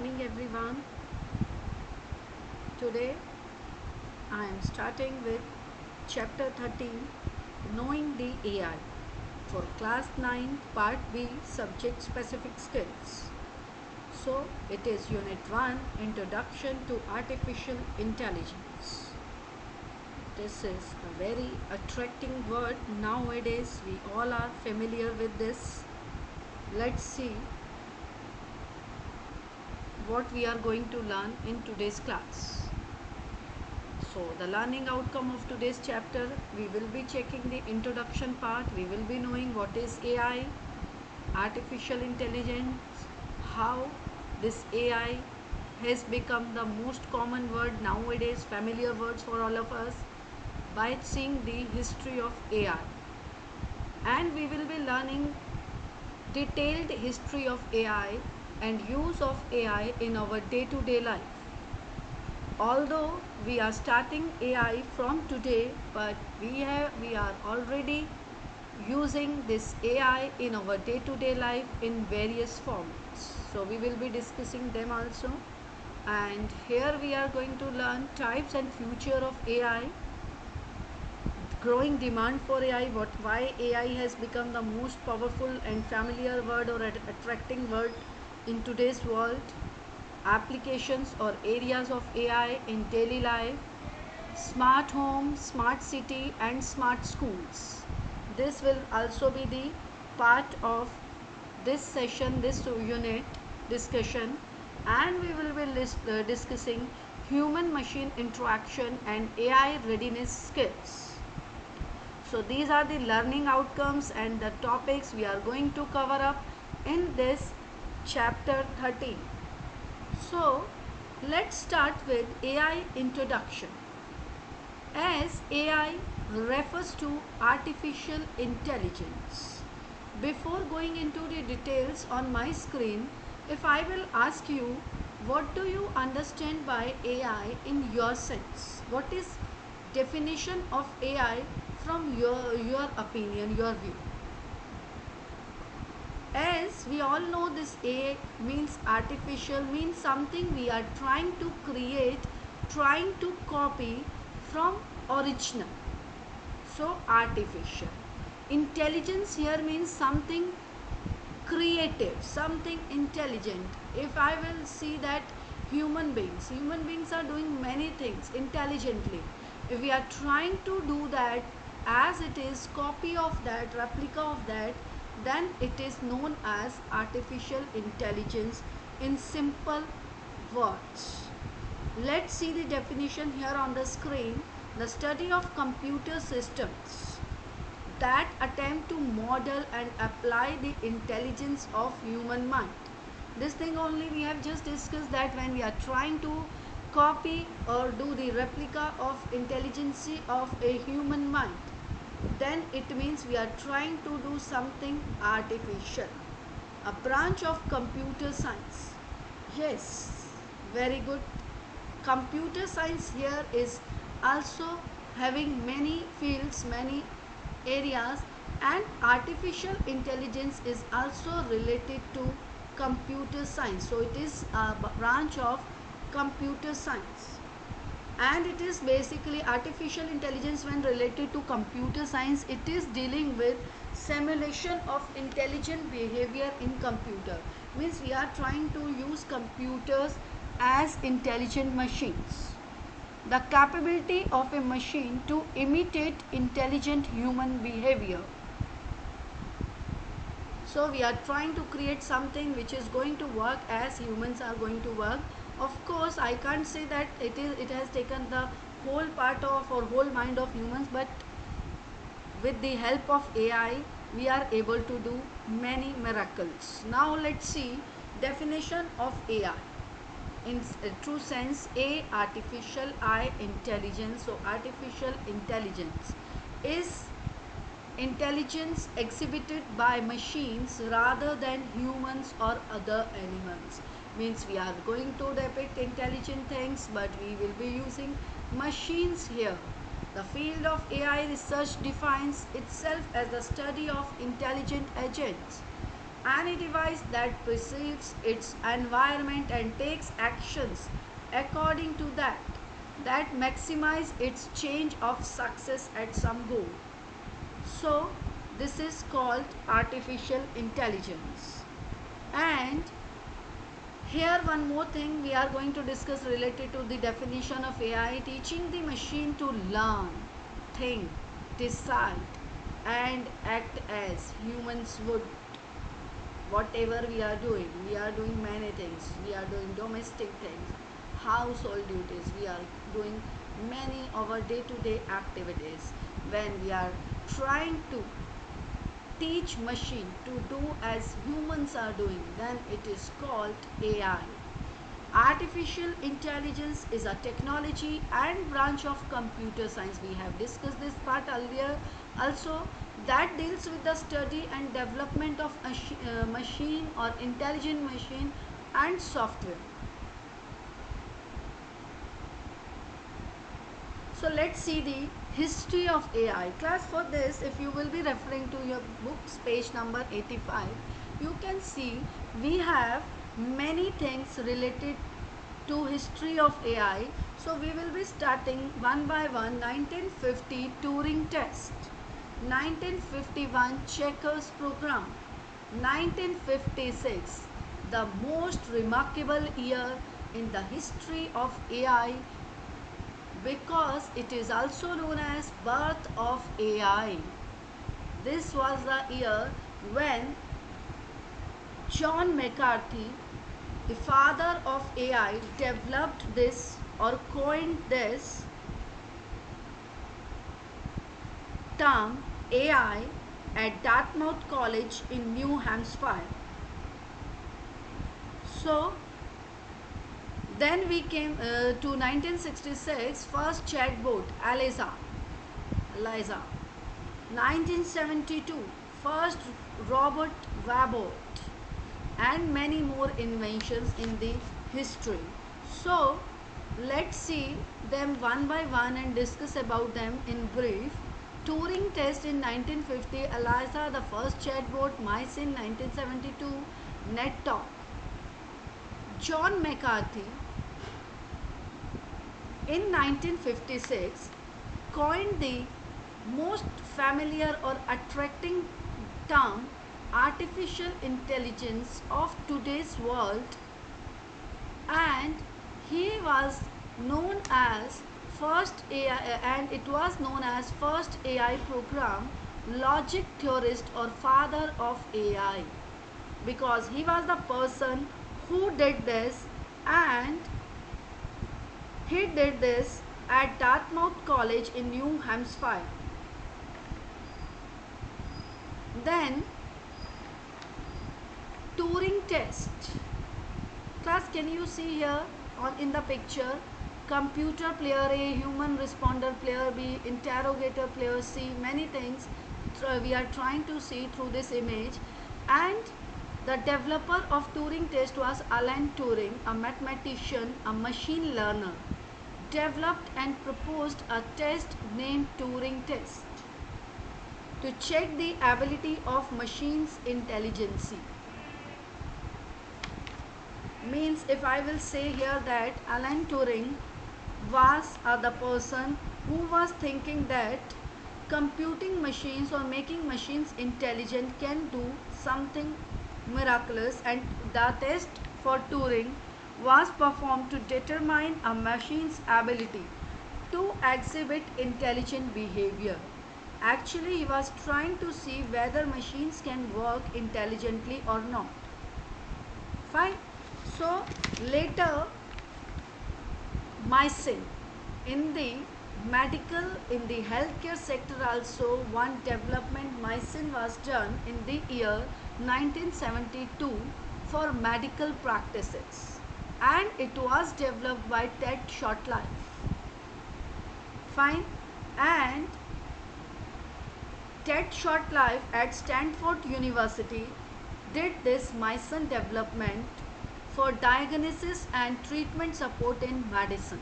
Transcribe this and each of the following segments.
morning everyone. Today I am starting with chapter 13, Knowing the AI, for class 9 part B, subject specific skills. So it is unit 1, Introduction to Artificial Intelligence. This is a very attracting word nowadays. We all are familiar with this. Let's see what we are going to learn in today's class. So the learning outcome of today's chapter, we will be checking the introduction part. We will be knowing what is AI, artificial intelligence, how this AI has become the most common word nowadays, familiar words for all of us, by seeing the history of AI. And we will be learning detailed history of AI and use of AI in our day-to-day life. Although we are starting AI from today, but we are already using this AI in our day-to-day life in various formats. So we will be discussing them also. And here we are going to learn types and future of AI, growing demand for AI, why AI has become the most powerful and familiar word or attracting word in today's world, applications or areas of AI in daily life, smart home, smart city and smart schools. This will also be the part of this session, this unit discussion, and we will be discussing human machine interaction and AI readiness skills. So these are the learning outcomes and the topics we are going to cover up in this chapter 13. So let's start with AI introduction. As AI refers to artificial intelligence. Before going into the details on my screen, if I will ask you, what do you understand by AI in your sense? What is definition of AI from your opinion, your view? As we all know, this AI means artificial, means something we are trying to create, trying to copy from original. So artificial. Intelligence here means something creative, something intelligent. If I will see that human beings are doing many things intelligently. If we are trying to do that as it is, copy of that, replica of that, then it is known as artificial intelligence in simple words. Let's see the definition here on the screen. The study of computer systems that attempt to model and apply the intelligence of human mind. This thing only we have just discussed, that when we are trying to copy or do the replica of intelligence of a human mind, then it means we are trying to do something artificial. A branch of computer science. Yes, very good. Computer science here is also having many fields, many areas, and artificial intelligence is also related to computer science. So it is a branch of computer science. And it is basically artificial intelligence when related to computer science. It is dealing with simulation of intelligent behavior in computer. Means we are trying to use computers as intelligent machines. The capability of a machine to imitate intelligent human behavior. So we are trying to create something which is going to work as humans are going to work. Of course, I can't say that it has taken the whole part of or whole mind of humans, but with the help of AI, we are able to do many miracles. Now let's see definition of AI. In true sense, A, artificial, I, intelligence. So artificial intelligence is intelligence exhibited by machines rather than humans or other animals. Means we are going to depict intelligent things, but we will be using machines here. The field of AI research defines itself as the study of intelligent agents Any device that perceives its environment and takes actions according to that maximize its change of success at some goal. So this is called artificial intelligence. And here one more thing we are going to discuss related to the definition of AI: teaching the machine to learn, think, decide and act as humans would. Whatever we are doing many things. We are doing domestic things, household duties, we are doing many of our day-to-day activities. When we are trying to teach machine to do as humans are doing, then it is called AI. Artificial intelligence is a technology and branch of computer science. We have discussed this part earlier also, that deals with the study and development of a machine or intelligent machine and software. So let's see the history of AI. Class, for this, if you will be referring to your books, page number 85, you can see we have many things related to history of AI. So we will be starting one by one. 1950 Turing test, 1951 Checkers program, 1956 the most remarkable year in the history of AI, because it is also known as birth of AI. This was the year when John McCarthy, the father of AI, developed this or coined this term AI at Dartmouth College in New Hampshire. So then we came to 1966, first chatbot Eliza. 1972, first robot Wabot, and many more inventions in the history. So let's see them one by one and discuss about them in brief. Turing test in 1950, Eliza the first chatbot, mice in 1972, NetTalk. John McCarthy in 1956 coined the most familiar or attracting term artificial intelligence of today's world, and he was known as first AI, and it was known as first AI program, logic theorist or father of AI, because he was the person who did this, and he did this at Dartmouth College in New Hampshire. Then Turing test. Class, can you see here on in the picture? Computer player A, human responder player B, interrogator player C, many things we are trying to see through this image. And the developer of Turing test was Alan Turing, a mathematician, a machine learner, developed and proposed a test named Turing test to check the ability of machines' intelligence. Means, if I will say here that Alan Turing was the person who was thinking that computing machines or making machines intelligent can do something miraculous, and the test for Turing was performed to determine a machine's ability to exhibit intelligent behavior. Actually, he was trying to see whether machines can work intelligently or not. Fine. So later, mycin in the medical, in the healthcare sector also, one development mycin was done in the year 1972 for medical practices, and it was developed by Ted Shortlife. Fine. And Ted Shortlife at Stanford University did this mycin development for diagnosis and treatment support in medicine.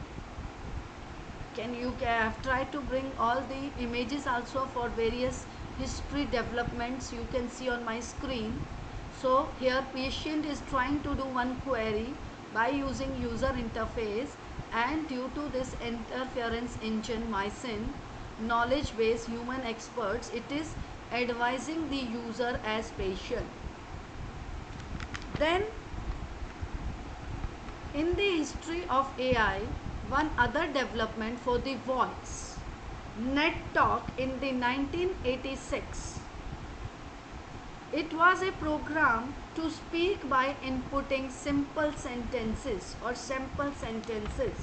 Can you have tried to bring all the images also for various history developments you can see on my screen. So here patient is trying to do one query by using user interface, and due to this interference engine Mycin knowledge base human experts, it is advising the user as patient. Then in the history of AI, one other development for the voice, NetTalk in the 1986. It was a program to speak by inputting simple sentences or sample sentences.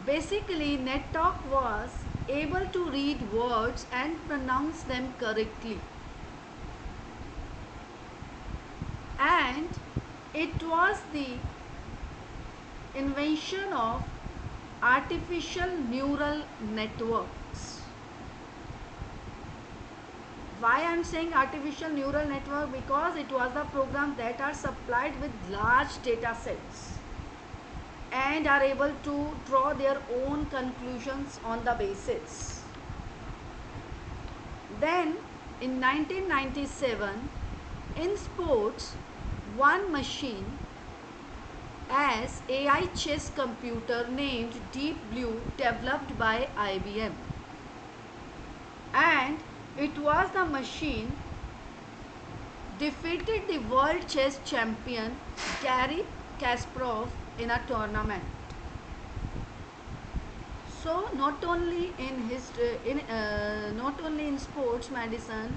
Basically, NetTalk was able to read words and pronounce them correctly. And it was the invention of artificial neural networks. Why I am saying artificial neural network? Because it was the program that are supplied with large data sets and are able to draw their own conclusions on the basis. Then in 1997, in sports, one machine as AI chess computer named Deep Blue developed by IBM, and it was the machine defeated the world chess champion Garry Kasparov in a tournament. So not only in not only in sports medicine,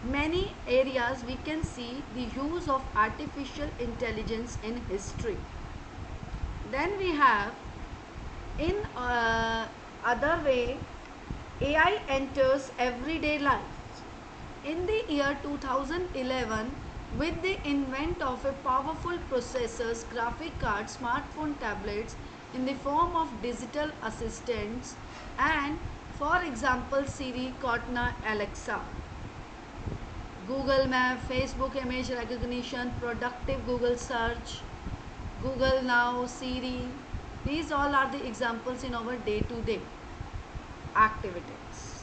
many areas we can see the use of artificial intelligence in history. Then we have in other way, AI enters everyday life. In the year 2011, with the invent of a powerful processors, graphic cards, smartphone tablets in the form of digital assistants, and for example Siri, Cortana, Alexa, Google Map, Facebook image recognition, productive Google search, Google Now, Siri, these all are the examples in our day-to-day activities.